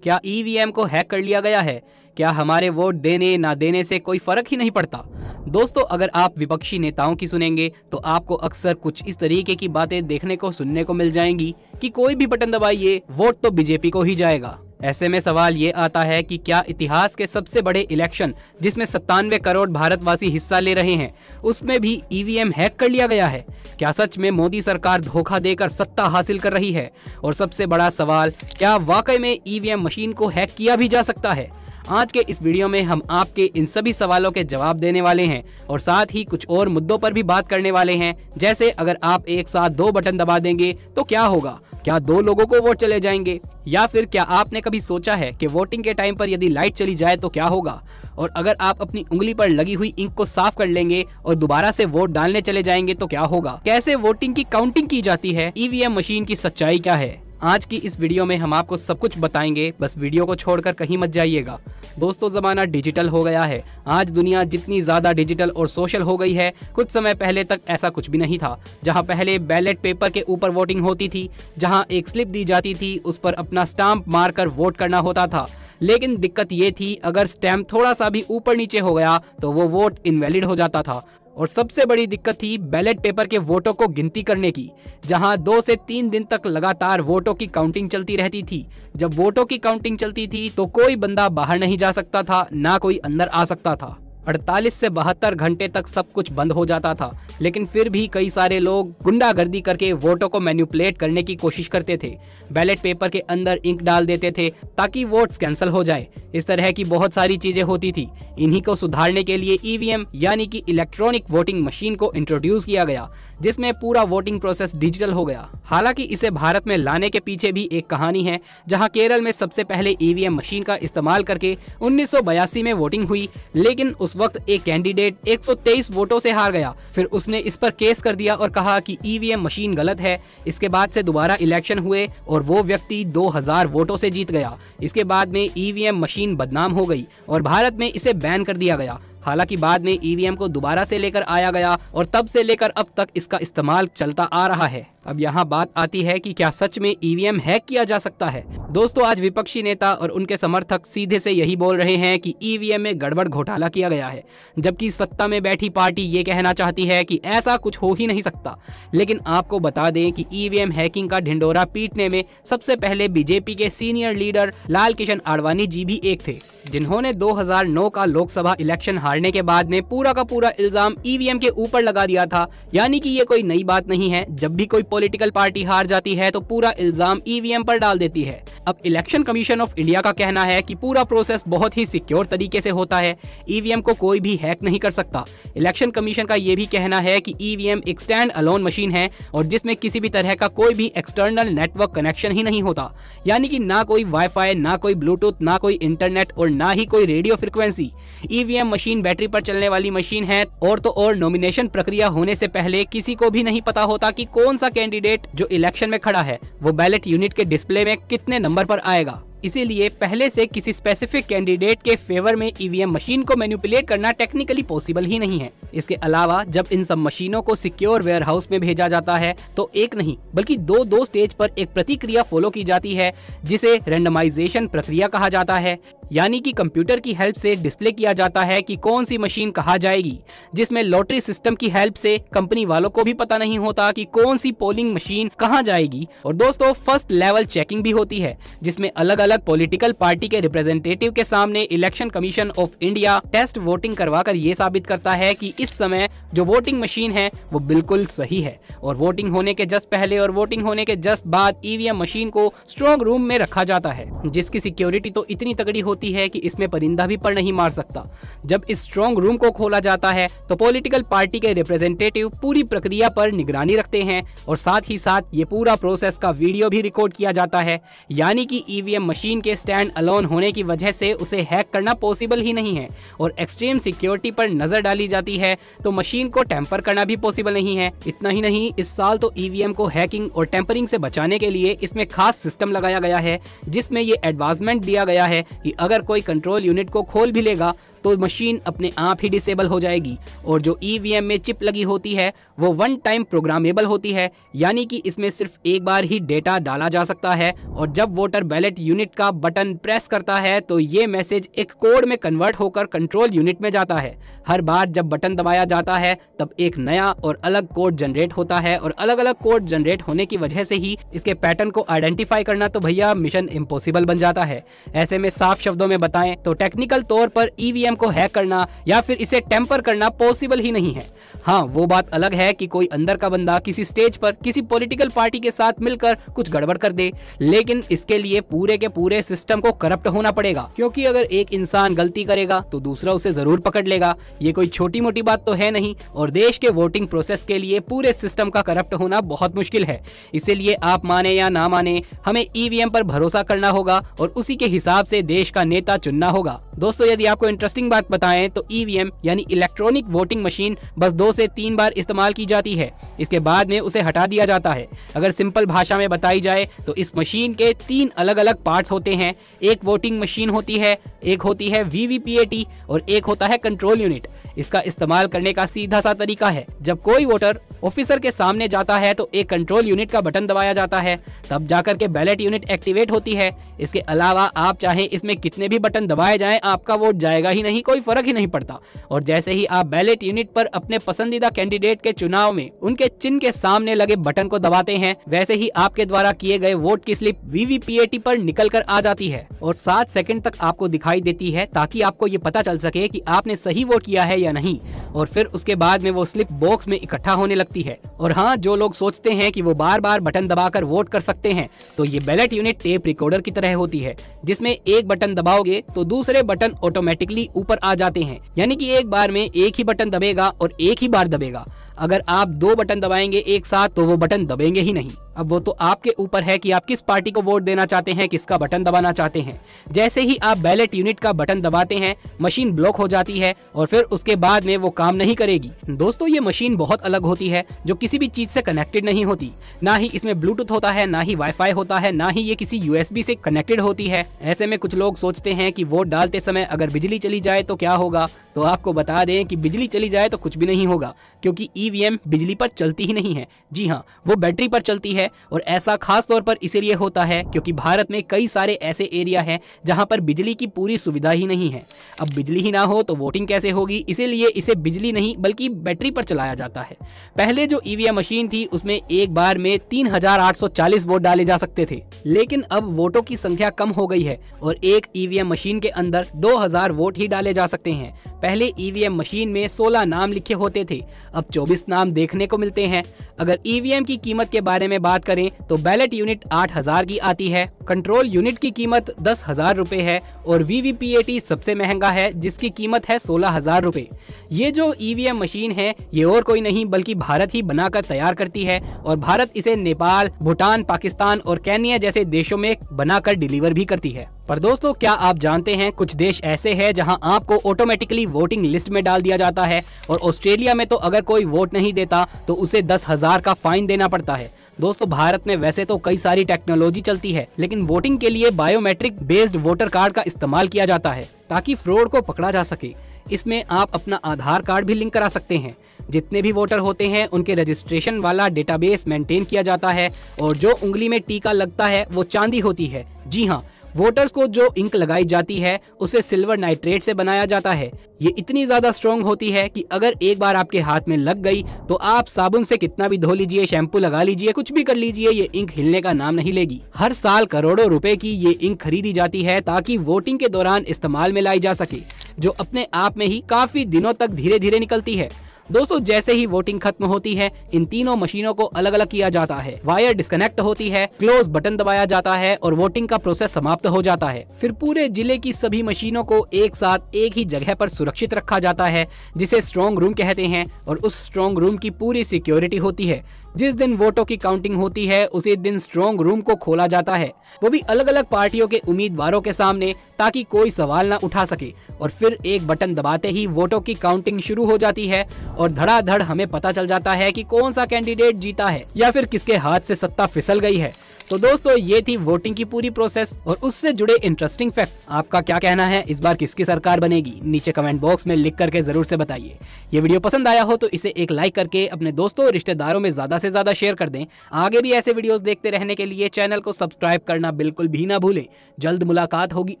क्या ईवीएम को हैक कर लिया गया है? क्या हमारे वोट देने ना देने से कोई फर्क ही नहीं पड़ता? दोस्तों, अगर आप विपक्षी नेताओं की सुनेंगे तो आपको अक्सर कुछ इस तरीके की बातें देखने को सुनने को मिल जाएंगी कि कोई भी बटन दबाइए, वोट तो बीजेपी को ही जाएगा। ऐसे में सवाल ये आता है कि क्या इतिहास के सबसे बड़े इलेक्शन, जिसमें 97 करोड़ भारतवासी हिस्सा ले रहे हैं, उसमें भी ईवीएम हैक कर लिया गया है? क्या सच में मोदी सरकार धोखा देकर सत्ता हासिल कर रही है? और सबसे बड़ा सवाल, क्या वाकई में ईवीएम मशीन को हैक किया भी जा सकता है? आज के इस वीडियो में हम आपके इन सभी सवालों के जवाब देने वाले हैं और साथ ही कुछ और मुद्दों पर भी बात करने वाले हैं। जैसे अगर आप एक साथ 2 बटन दबा देंगे तो क्या होगा? क्या 2 लोगों को वोट चले जाएंगे? या फिर क्या आपने कभी सोचा है कि वोटिंग के टाइम पर यदि लाइट चली जाए तो क्या होगा? और अगर आप अपनी उंगली पर लगी हुई इंक को साफ कर लेंगे और दोबारा से वोट डालने चले जाएंगे तो क्या होगा? कैसे वोटिंग की काउंटिंग की जाती है? ईवीएम मशीन की सच्चाई क्या है? आज की इस वीडियो में हम आपको सब कुछ बताएंगे, बस वीडियो को छोड़कर कहीं मत जाइएगा। दोस्तों, जमाना डिजिटल हो गया है। आज दुनिया जितनी ज्यादा डिजिटल और सोशल हो गई है, कुछ समय पहले तक ऐसा कुछ भी नहीं था। जहां पहले बैलेट पेपर के ऊपर वोटिंग होती थी, जहां एक स्लिप दी जाती थी, उस पर अपना स्टाम्प मारकर वोट करना होता था। लेकिन दिक्कत ये थी, अगर स्टैम्प थोड़ा सा भी ऊपर नीचे हो गया तो वो वोट इनवैलिड हो जाता था। और सबसे बड़ी दिक्कत थी बैलेट पेपर के वोटों को गिनती करने की, जहां 2 से 3 दिन तक लगातार वोटों की काउंटिंग चलती रहती थी। जब वोटों की काउंटिंग चलती थी तो कोई बंदा बाहर नहीं जा सकता था, ना कोई अंदर आ सकता था। 48 से 72 घंटे तक सब कुछ बंद हो जाता था, लेकिन फिर भी कई सारे लोग गुंडागर्दी करके वोटों को मैनिपुलेट करने की कोशिश करते थे। बैलेट पेपर के अंदर इंक डाल देते थे ताकि वोट्स कैंसिल हो जाए। इस तरह की बहुत सारी चीजें होती थी। इन्हीं को सुधारने के लिए ईवीएम यानी कि इलेक्ट्रॉनिक वोटिंग मशीन को इंट्रोड्यूस किया गया, जिसमें पूरा वोटिंग प्रोसेस डिजिटल हो गया। हालांकि इसे भारत में लाने के पीछे भी एक कहानी है, जहां केरल में सबसे पहले ईवीएम मशीन का इस्तेमाल करके 1982 में वोटिंग हुई, लेकिन उस वक्त एक कैंडिडेट 123 वोटों से हार गया। फिर उसने इस पर केस कर दिया और कहा कि ईवीएम मशीन गलत है। इसके बाद से दोबारा इलेक्शन हुए और वो व्यक्ति 2000 वोटों से जीत गया। इसके बाद में ईवीएम मशीन बदनाम हो गई और भारत में इसे बैन कर दिया गया। हालांकि बाद में ईवीएम को दोबारा से लेकर आया गया और तब से लेकर अब तक इसका इस्तेमाल चलता आ रहा है। अब यहाँ बात आती है कि क्या सच में ईवीएम हैक किया जा सकता है? दोस्तों, आज विपक्षी नेता और उनके समर्थक सीधे से यही बोल रहे हैं कि ईवीएम में गड़बड़ घोटाला किया गया है, जबकि सत्ता में बैठी पार्टी ये कहना चाहती है कि ऐसा कुछ हो ही नहीं सकता। लेकिन आपको बता दें कि ईवीएम हैकिंग का ढिंडोरा पीटने में सबसे पहले बीजेपी के सीनियर लीडर लाल कृष्ण आडवाणी जी भी एक थे, जिन्होंने 2009 का लोकसभा इलेक्शन हारने के बाद में पूरा का पूरा इल्जाम ईवीएम के ऊपर लगा दिया था। यानी कि ये कोई नई बात नहीं है, जब भी कोई पॉलिटिकल पार्टी हार जाती है तो पूरा इल्जाम ईवीएम पर डाल देती है। अब इलेक्शन कमीशन ऑफ इंडिया का कहना है कि पूरा प्रोसेस बहुत ही सिक्योर तरीके से होता है, ईवीएम को कोई भी हैक नहीं कर सकता। इलेक्शन कमीशन का ये भी कहना है कि ईवीएम एक स्टैंड अलोन मशीन है और जिसमें किसी भी तरह का कोई भी एक्सटर्नल नेटवर्क कनेक्शन ही नहीं होता। यानी कि ना कोई वाईफाई, ना कोई ब्लूटूथ, ना कोई इंटरनेट और ना ही कोई radio frequency. EVM machine battery पर चलने वाली मशीन है और तो और नॉमिनेशन प्रक्रिया होने से पहले किसी को भी नहीं पता होता कि कौन सा कैंडिडेट जो इलेक्शन में खड़ा है वो बैलेट यूनिट के डिस्प्ले में कितने नंबर पर आएगा। इसीलिए पहले से किसी स्पेसिफिक कैंडिडेट के फेवर में ईवीएम मशीन को मैनिपुलेट करना टेक्निकली पॉसिबल ही नहीं है। इसके अलावा जब इन सब मशीनों को सिक्योर वेयर हाउस में भेजा जाता है तो एक नहीं बल्कि दो स्टेज पर एक प्रतिक्रिया फॉलो की जाती है, जिसे रेंडमाइजेशन प्रक्रिया कहा जाता है। यानी कि कंप्यूटर की हेल्प से डिस्प्ले किया जाता है कि कौन सी मशीन कहाँ जाएगी, जिसमें लॉटरी सिस्टम की हेल्प से कंपनी वालों को भी पता नहीं होता कि कौन सी पोलिंग मशीन कहाँ जाएगी। और दोस्तों, फर्स्ट लेवल चेकिंग भी होती है, जिसमें अलग अलग पॉलिटिकल पार्टी के रिप्रेजेंटेटिव के सामने Election Commission of India test voting करवाकर ये साबित करता है कि इस समय जो वोटिंग मशीन है वो बिल्कुल सही है। और वोटिंग होने के जस्ट पहले और वोटिंग होने के जस्ट बाद ईवीएम मशीन को स्ट्रॉन्ग रूम में रखा जाता है, जिसकी सिक्योरिटी तो इतनी तगड़ी होती है कि इसमें परिंदा भी पर नहीं मार सकता। जब इस स्ट्रॉन्ग रूम को खोला जाता है तो पॉलिटिकल पार्टी के रिप्रेजेंटेटिव पूरी प्रक्रिया पर निगरानी रखते हैं और साथ ही साथ ये पूरा प्रोसेस का वीडियो भी रिकॉर्ड किया जाता है। यानी कि ईवीएम मशीन के स्टैंड अलोन होने की वजह से उसे हैक करना पॉसिबल ही नहीं है और एक्सट्रीम सिक्योरिटी पर नजर डाली जाती है तो मशीन को टेम्पर करना भी पॉसिबल नहीं है। इतना ही नहीं, इस साल तो ईवीएम को हैकिंग और टेम्परिंग से बचाने के लिए इसमें खास सिस्टम लगाया गया है, जिसमें ये एडवांसमेंट दिया गया है कि अगर कोई कंट्रोल यूनिट को खोल भी लेगा तो मशीन अपने आप ही डिसेबल हो जाएगी। और जो ईवीएम में चिप लगी होती है वो वन टाइम प्रोग्रामेबल होती है, यानी कि इसमें सिर्फ एक बार ही डेटा डाला जा सकता है और जब वोटर बैलेट यूनिट का बटन प्रेस करता है तो ये मैसेज एक कोड में कन्वर्ट होकर कंट्रोल यूनिट में जाता है। हर बार जब बटन दबाया जाता है तब एक नया और अलग कोड जनरेट होता है और अलग अलग कोड जनरेट होने की वजह से ही इसके पैटर्न को आइडेंटिफाई करना तो भैया मिशन इम्पॉसिबल बन जाता है। ऐसे में साफ शब्दों में बताएं तो टेक्निकल तौर पर ईवीएम को हैक करना या फिर इसे टेम्पर करना पॉसिबल ही नहीं है। हाँ, वो बात अलग है कि कोई अंदर का बंदा किसी स्टेज पर किसी पॉलिटिकल पार्टी के साथ मिलकर कुछ गड़बड़ कर दे, लेकिन इसके लिए पूरे के पूरे सिस्टम को करप्ट होना पड़ेगा, क्योंकि अगर एक इंसान गलती करेगा तो दूसरा उसे जरूर पकड़ लेगा। ये कोई छोटी मोटी बात तो है नहीं और देश के वोटिंग प्रोसेस के लिए पूरे सिस्टम का करप्ट होना बहुत मुश्किल है। इसीलिए आप माने या ना माने, हमें ईवीएम पर भरोसा करना होगा और उसी के हिसाब से देश का नेता चुनना होगा। दोस्तों, यदि आपको इंटरेस्टिंग बात बताएं तो ईवीएम यानी इलेक्ट्रॉनिक वोटिंग मशीन बस 2 से 3 बार इस्तेमाल की जाती है, इसके बाद में उसे हटा दिया जाता है। अगर सिंपल भाषा में बताई जाए तो इस मशीन के 3 अलग अलग पार्ट्स होते हैं। एक वोटिंग मशीन होती है, एक होती है वीवीपीएटी और एक होता है कंट्रोल यूनिट। इसका इस्तेमाल करने का सीधा सा तरीका है, जब कोई वोटर ऑफिसर के सामने जाता है तो एक कंट्रोल यूनिट का बटन दबाया जाता है, तब जाकर के बैलेट यूनिट एक्टिवेट होती है। इसके अलावा आप चाहें इसमें कितने भी बटन दबाए जाएं, आपका वोट जाएगा ही नहीं, कोई फर्क ही नहीं पड़ता। और जैसे ही आप बैलेट यूनिट पर अपने पसंदीदा कैंडिडेट के चुनाव में उनके चिन्ह के सामने लगे बटन को दबाते हैं, वैसे ही आपके द्वारा किए गए वोट की स्लिप वीवीपीएटी पर निकल कर आ जाती है और 7 सेकंड तक आपको दिखाई देती है, ताकि आपको ये पता चल सके कि आपने सही वोट किया है या नहीं। और फिर उसके बाद में वो स्लिप बॉक्स में इकट्ठा होने लगती है। और हाँ, जो लोग सोचते हैं कि वो बार बार बटन दबाकर वोट कर सकते हैं, तो ये बैलेट यूनिट टेप रिकॉर्डर की तरह होती है, जिसमें एक बटन दबाओगे तो दूसरे बटन ऑटोमेटिकली ऊपर आ जाते हैं, यानी कि एक बार में एक ही बटन दबेगा और एक ही बार दबेगा। अगर आप 2 बटन दबाएंगे एक साथ तो वो बटन दबेंगे ही नहीं। अब वो तो आपके ऊपर है कि आप किस पार्टी को वोट देना चाहते हैं, किसका बटन दबाना चाहते हैं। जैसे ही आप बैलेट यूनिट का बटन दबाते हैं, मशीन ब्लॉक हो जाती है और फिर उसके बाद में वो काम नहीं करेगी। दोस्तों, ये मशीन बहुत अलग होती है, जो किसी भी चीज से कनेक्टेड नहीं होती। ना ही इसमें ब्लूटूथ होता है, ना ही वाईफाई होता है, ना ही ये किसी यूएसबी से कनेक्टेड होती है। ऐसे में कुछ लोग सोचते हैं कि वोट डालते समय अगर बिजली चली जाए तो क्या होगा, तो आपको बता दें कि बिजली चली जाए तो कुछ भी नहीं होगा, क्योंकि ईवीएम बिजली पर चलती ही नहीं है। जी हाँ, वो बैटरी पर चलती है और ऐसा खास तौर पर इसीलिए होता है क्योंकि भारत में कई सारे ऐसे एरिया हैं जहां पर बिजली की पूरी सुविधा ही नहीं है। अब बिजली ही ना हो तो वोटिंग कैसे होगी, इसीलिए इसे बिजली नहीं बल्कि बैटरी पर चलाया जाता है। पहले जो ईवीएम मशीन थी उसमें एक बार में 3840 वोट डाले जा सकते थे, लेकिन अब वोटों की संख्या कम हो गई है और एक ईवीएम मशीन के अंदर 2000 वोट ही डाले जा सकते हैं। पहले ईवीएम मशीन में 16 नाम लिखे होते थे, अब 24 नाम देखने को मिलते हैं। अगर ईवीएम की कीमत के बारे में बात करें तो बैलेट यूनिट 8000 की आती है, कंट्रोल यूनिट की कीमत 10,000 रुपए है और वीवीपीएटी सबसे महंगा है जिसकी कीमत है 16,000 रुपए। ये जो ईवीएम मशीन है ये और कोई नहीं बल्कि भारत ही बनाकर तैयार करती है और भारत इसे नेपाल, भूटान, पाकिस्तान और केन्या जैसे देशों में बनाकर डिलीवर भी करती है। पर दोस्तों, क्या आप जानते हैं कुछ देश ऐसे हैं जहां आपको ऑटोमेटिकली वोटिंग लिस्ट में डाल दिया जाता है और ऑस्ट्रेलिया में तो अगर कोई वोट नहीं देता तो उसे 10,000 का फाइन देना पड़ता है। दोस्तों, भारत में वैसे तो कई सारी टेक्नोलॉजी चलती है, लेकिन वोटिंग के लिए बायोमेट्रिक बेस्ड वोटर कार्ड का इस्तेमाल किया जाता है ताकि फ्रॉड को पकड़ा जा सके। इसमें आप अपना आधार कार्ड भी लिंक करा सकते हैं। जितने भी वोटर होते हैं उनके रजिस्ट्रेशन वाला डेटाबेस मेंटेन किया जाता है और जो उंगली में टीका लगता है वो चांदी होती है। जी हाँ, वोटर्स को जो इंक लगाई जाती है उसे सिल्वर नाइट्रेट से बनाया जाता है। ये इतनी ज्यादा स्ट्रॉन्ग होती है कि अगर एक बार आपके हाथ में लग गई तो आप साबुन से कितना भी धो लीजिए, शैम्पू लगा लीजिए, कुछ भी कर लीजिए, ये इंक हिलने का नाम नहीं लेगी। हर साल करोड़ों रुपए की ये इंक खरीदी जाती है ताकि वोटिंग के दौरान इस्तेमाल में लाई जा सके, जो अपने आप में ही काफी दिनों तक धीरे धीरे निकलती है। दोस्तों, जैसे ही वोटिंग खत्म होती है इन तीनों मशीनों को अलग अलग किया जाता है, वायर डिस्कनेक्ट होती है, क्लोज बटन दबाया जाता है और वोटिंग का प्रोसेस समाप्त हो जाता है। फिर पूरे जिले की सभी मशीनों को एक साथ एक ही जगह पर सुरक्षित रखा जाता है जिसे स्ट्रॉन्ग रूम कहते हैं और उस स्ट्रॉन्ग रूम की पूरी सिक्योरिटी होती है। जिस दिन वोटों की काउंटिंग होती है उसी दिन स्ट्रॉन्ग रूम को खोला जाता है, वो भी अलग अलग पार्टियों के उम्मीदवारों के सामने, ताकि कोई सवाल ना उठा सके। और फिर एक बटन दबाते ही वोटों की काउंटिंग शुरू हो जाती है और धड़ाधड़ हमें पता चल जाता है कि कौन सा कैंडिडेट जीता है या फिर किसके हाथ से सत्ता फिसल गई है। तो दोस्तों ये थी वोटिंग की पूरी प्रोसेस और उससे जुड़े इंटरेस्टिंग फैक्ट्स। आपका क्या कहना है, इस बार किसकी सरकार बनेगी? नीचे कमेंट बॉक्स में लिख करके जरूर से बताइए। ये वीडियो पसंद आया हो तो इसे एक लाइक करके अपने दोस्तों और रिश्तेदारों में ज्यादा से ज्यादा शेयर कर दें। आगे भी ऐसे वीडियोस देखते रहने के लिए चैनल को सब्सक्राइब करना बिल्कुल भी ना भूलें। जल्द मुलाकात होगी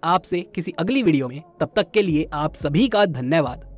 आपसे किसी अगली वीडियो में, तब तक के लिए आप सभी का धन्यवाद।